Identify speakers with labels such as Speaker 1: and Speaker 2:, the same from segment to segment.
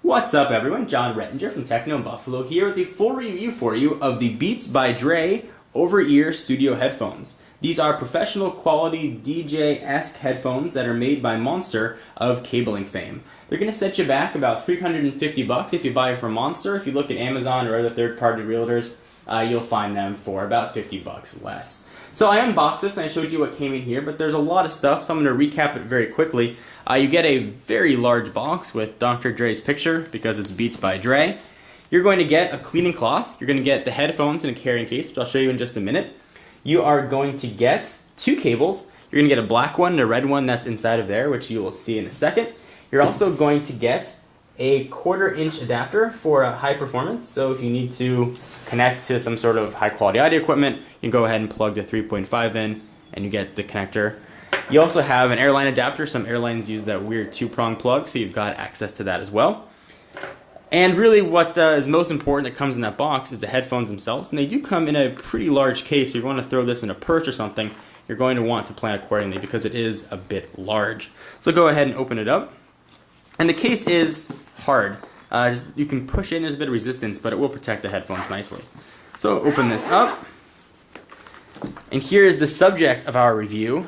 Speaker 1: What's up everyone, John Rettinger from Techno Buffalo here with the full review for you of the Beats by Dre over-ear studio headphones. These are professional quality DJ-esque headphones that are made by Monster of cabling fame. They're going to set you back about $350 if you buy it from Monster. If you look at Amazon or other third-party realtors, you'll find them for about $50 less. So I unboxed this and I showed you what came in here, but there's a lot of stuff, so I'm going to recap it very quickly. You get a very large box with Dr. Dre's picture because it's Beats by Dre. You're going to get a cleaning cloth. You're going to get the headphones in a carrying case, which I'll show you in just a minute. You are going to get 2 cables. You're going to get a black one and a red one that's inside of there, which you will see in a second. You're also going to get a 1/4-inch adapter for high performance. So if you need to connect to some sort of high quality audio equipment, you can go ahead and plug the 3.5 in and you get the connector. You also have an airline adapter. Some airlines use that weird 2-prong plug, so you've got access to that as well. And really what is most important that comes in that box is the headphones themselves. And they do come in a pretty large case. If you want to throw this in a purse or something, you're going to want to plan accordingly because it is a bit large. So go ahead and open it up. And the case is hard. You can push in, there's a bit of resistance, but it will protect the headphones nicely. So open this up. And here is the subject of our review,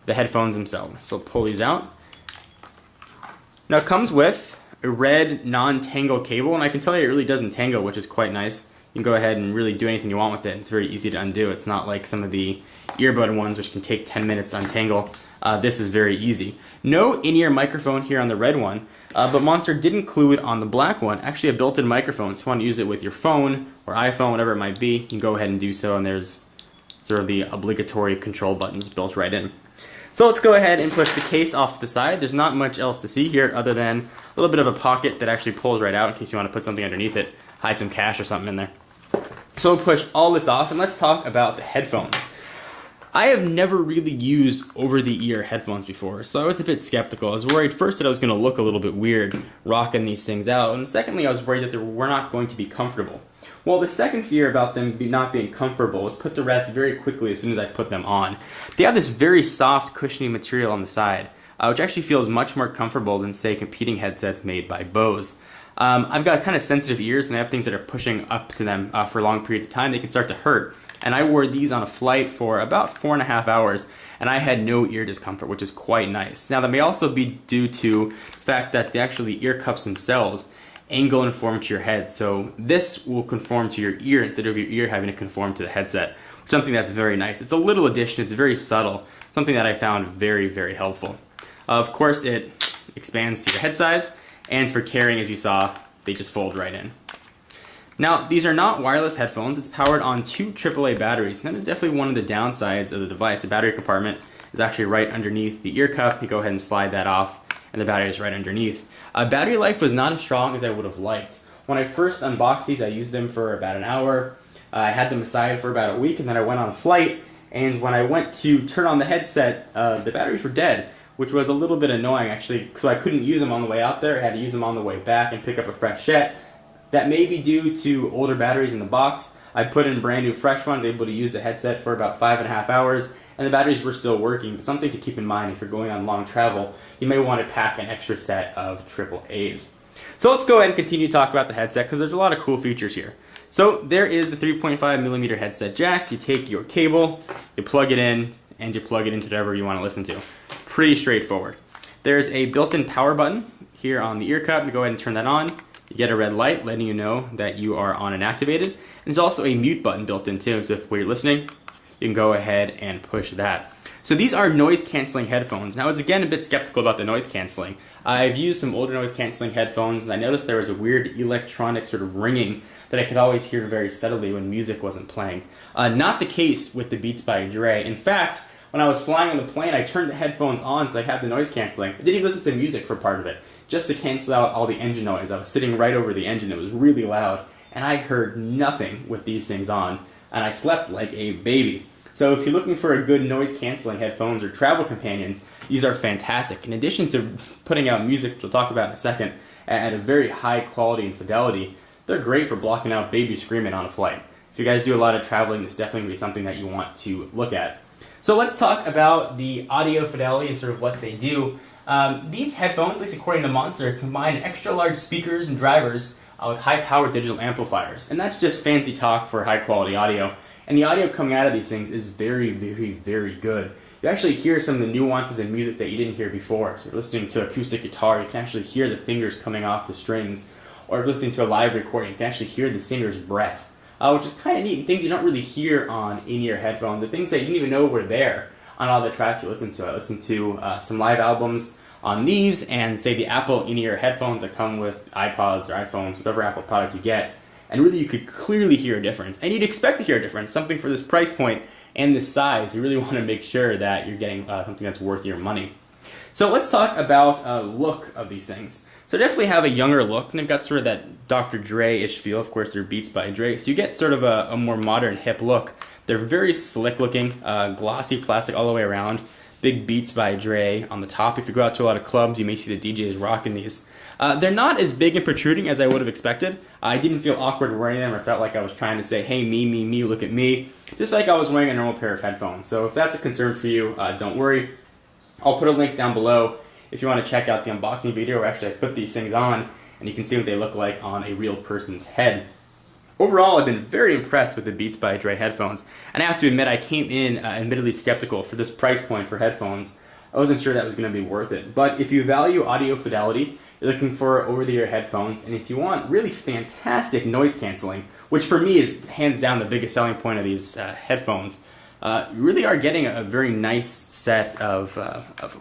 Speaker 1: the headphones themselves. So pull these out. Now it comes with a red non-tangle cable, and I can tell you it really doesn't tangle, which is quite nice. You can go ahead and really do anything you want with it. It's very easy to undo. It's not like some of the earbud ones, which can take 10 minutes to untangle. This is very easy. No in-ear microphone here on the red one, but Monster did include on the black one actually a built-in microphone. So if you want to use it with your phone or iPhone, whatever it might be, you can go ahead and do so, and there's sort of the obligatory control buttons built right in. So let's go ahead and push the case off to the side. There's not much else to see here other than a little bit of a pocket that actually pulls right out in case you want to put something underneath it, hide some cash or something in there. So we'll push all this off and let's talk about the headphones. I have never really used over-the-ear headphones before, so I was a bit skeptical. I was worried first that I was going to look a little bit weird rocking these things out, and secondly I was worried that they were not going to be comfortable. Well, the second fear about them not being comfortable was put to rest very quickly as soon as I put them on. They have this very soft, cushiony material on the side, which actually feels much more comfortable than, say, competing headsets made by Bose. I've got kind of sensitive ears, and I have things that are pushing up to them for long periods of time. They can start to hurt. And I wore these on a flight for about 4.5 hours, and I had no ear discomfort, which is quite nice. Now, that may also be due to the fact that the actually ear cups themselves angle and form to your head. So this will conform to your ear instead of your ear having to conform to the headset, something that's very nice. It's a little addition. It's very subtle, something that I found very, very helpful. Of course, it expands to your head size, and for carrying, as you saw, they just fold right in. Now, these are not wireless headphones. It's powered on 2 AAA batteries. And that is definitely one of the downsides of the device. The battery compartment is actually right underneath the ear cup. You go ahead and slide that off, and the battery is right underneath. Battery life was not as strong as I would have liked. When I first unboxed these, I used them for about an hour. I had them aside for about a week, and then I went on a flight. And when I went to turn on the headset, the batteries were dead, which was a little bit annoying, actually. So I couldn't use them on the way out there. I had to use them on the way back and pick up a fresh set. That may be due to older batteries in the box. I put in brand new fresh ones, able to use the headset for about 5.5 hours, and the batteries were still working. But something to keep in mind if you're going on long travel, you may want to pack an extra set of AAAs. So let's go ahead and continue to talk about the headset because there's a lot of cool features here. So there is the 3.5mm headset jack. You take your cable, you plug it in, and you plug it into whatever you want to listen to. Pretty straightforward. There's a built-in power button here on the ear cup. You go ahead and turn that on. You get a red light letting you know that you are on and activated. And there's also a mute button built in too, so if while you're listening, you can go ahead and push that. So these are noise canceling headphones. Now I was again a bit skeptical about the noise canceling. I've used some older noise canceling headphones and I noticed there was a weird electronic sort of ringing that I could always hear very steadily when music wasn't playing. Not the case with the Beats by Dre. In fact, when I was flying on the plane, I turned the headphones on so I had the noise canceling. I didn't even listen to music for part of it, just to cancel out all the engine noise. I was sitting right over the engine. It was really loud, and I heard nothing with these things on, and I slept like a baby. So if you're looking for a good noise-canceling headphones or travel companions, these are fantastic. In addition to putting out music, which we'll talk about in a second, at a very high quality and fidelity, they're great for blocking out baby screaming on a flight. If you guys do a lot of traveling, this definitely will be something that you want to look at. So let's talk about the audio fidelity and sort of what they do. These headphones, at least according to Monster, combine extra large speakers and drivers with high-powered digital amplifiers. And that's just fancy talk for high-quality audio. And the audio coming out of these things is very, very, very good. You actually hear some of the nuances in music that you didn't hear before. So if you're listening to acoustic guitar, you can actually hear the fingers coming off the strings. Or if you're listening to a live recording, you can actually hear the singer's breath, which is kind of neat. Things you don't really hear on in-ear headphones. The things that you didn't even know were there on all the tracks you listen to. I listened to some live albums on these and, say, the Apple in-ear headphones that come with iPods or iPhones, whatever Apple product you get. And really, you could clearly hear a difference. And you'd expect to hear a difference. Something for this price point and this size, you really want to make sure that you're getting something that's worth your money. So let's talk about look of these things. So definitely have a younger look, and they've got sort of that Dr. Dre-ish feel. Of course, they're Beats by Dre, so you get sort of a more modern, hip look. They're very slick looking, glossy plastic all the way around. Big Beats by Dre on the top. If you go out to a lot of clubs, you may see the DJs rocking these. They're not as big and protruding as I would have expected. I didn't feel awkward wearing them or felt like I was trying to say, hey, me, look at me. Just like I was wearing a normal pair of headphones. So if that's a concern for you, don't worry. I'll put a link down below if you want to check out the unboxing video where actually I put these things on and you can see what they look like on a real person's head. Overall, I've been very impressed with the Beats by Dre headphones. And I have to admit, I came in admittedly skeptical for this price point for headphones. I wasn't sure that was going to be worth it. But if you value audio fidelity, you're looking for over-the-ear headphones, and if you want really fantastic noise canceling, which for me is hands down the biggest selling point of these headphones, you really are getting a very nice set of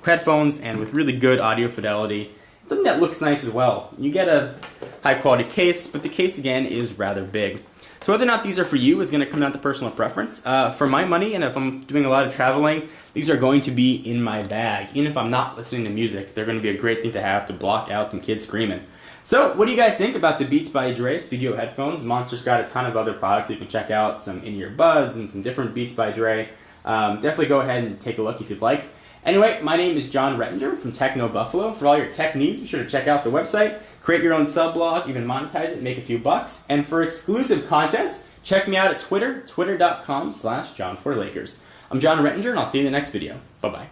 Speaker 1: headphones and with really good audio fidelity. Something that looks nice as well. You get a high-quality case, but the case, again, is rather big. So whether or not these are for you is going to come down to personal preference. For my money, and if I'm doing a lot of traveling, these are going to be in my bag. Even if I'm not listening to music, they're going to be a great thing to have to block out some kids screaming. So what do you guys think about the Beats by Dre studio headphones? Monster's got a ton of other products you can check out, some in-ear buds and some different Beats by Dre. Definitely go ahead and take a look if you'd like. Anyway, my name is John Rettinger from Techno Buffalo. For all your tech needs, be sure to check out the website, create your own sub-blog, even monetize it, make a few bucks. And for exclusive content, check me out at Twitter, twitter.com/JohnForLakers. I'm John Rettinger, and I'll see you in the next video. Bye-bye.